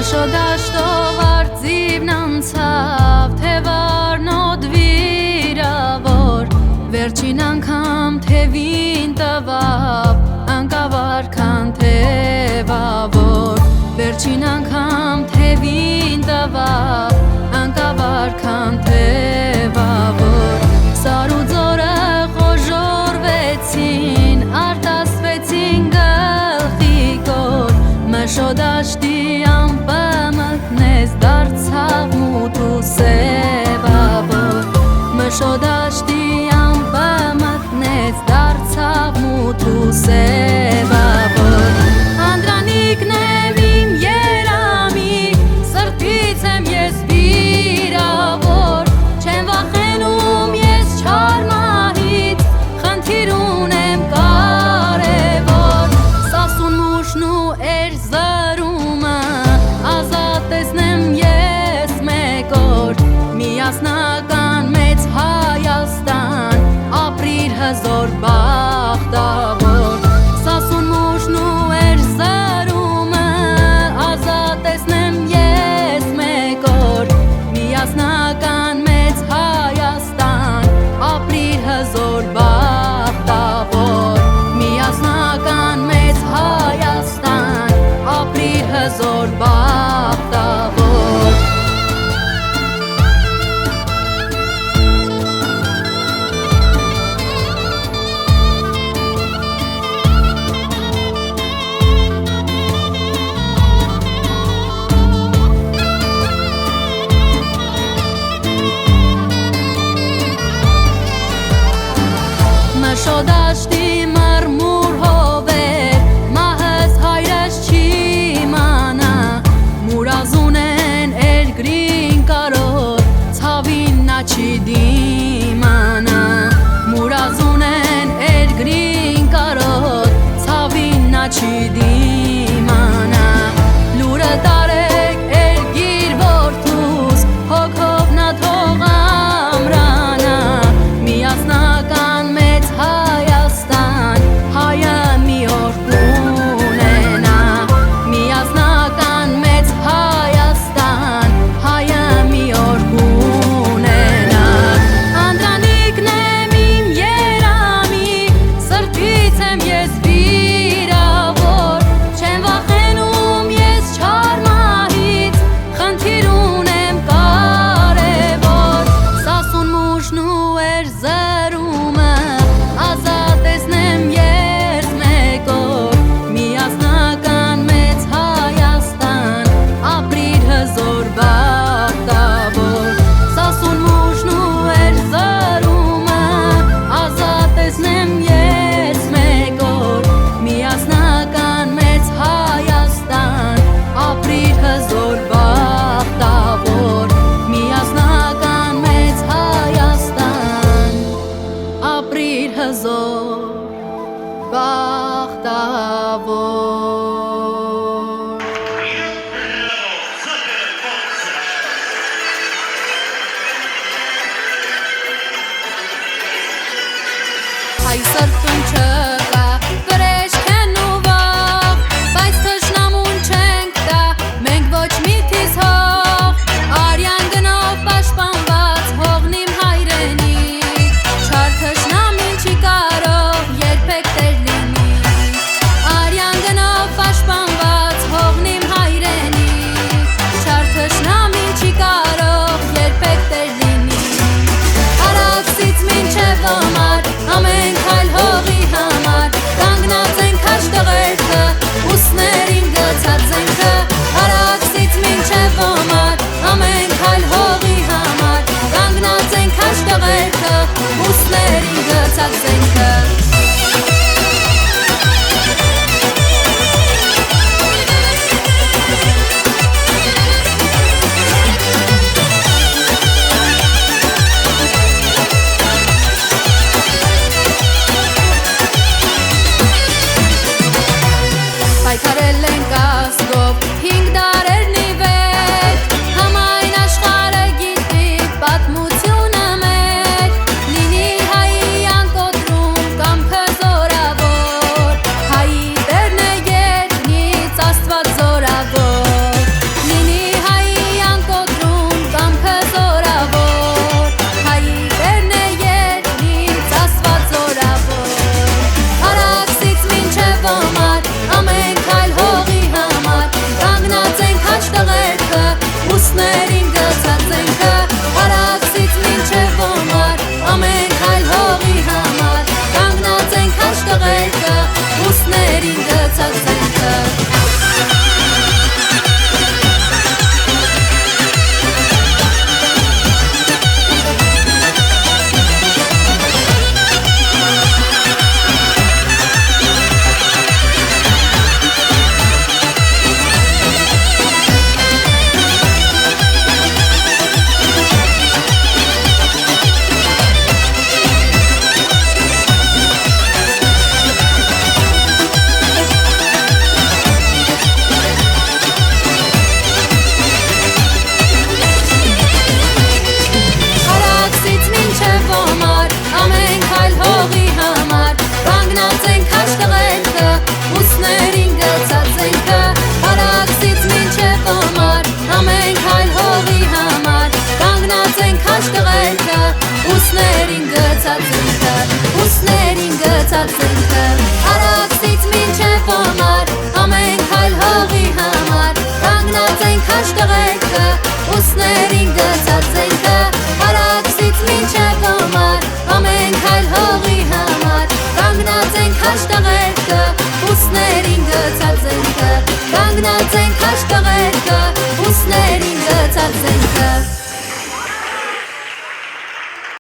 Մշոդաշտով արծիվն անցավ, թե վարնոտ վիրավոր, վերջին անգամ թևին տվավ, անկավար քան թևավոր, վերջին անգամ թևին տվավ, անկավար քան թևավոր, սար ու ձորը խոժորվեցին, արտասվեցին գլխի կոր, մշոդաշտի ամպը մտնեց, դարձավ մութ ու սևավոր, մշոդաշտի ամպը մտնեց, դարձավ մութ ու սևավոր, անդրանիկն եմ իմ երամի, սրտից եմ ես վիրավոր, չեմ վախենում ես չար մահից, խնդիր ունեմ կարևոր, սասուն մուշն ու էր զրումը, ազատ տեսնեմ ես մեկ օր, միասնական մեծ Հայաստան, ապրիր հզոր բախտավոր, սասուն մուշն ու էր զրումը, ազատ տեսնեմ ես մեկ օր, միասնական մեծ Հայաստան, ապրիր հզոր բախտավոր, միասնական մեծ Հայաստան, ապրիր մնացել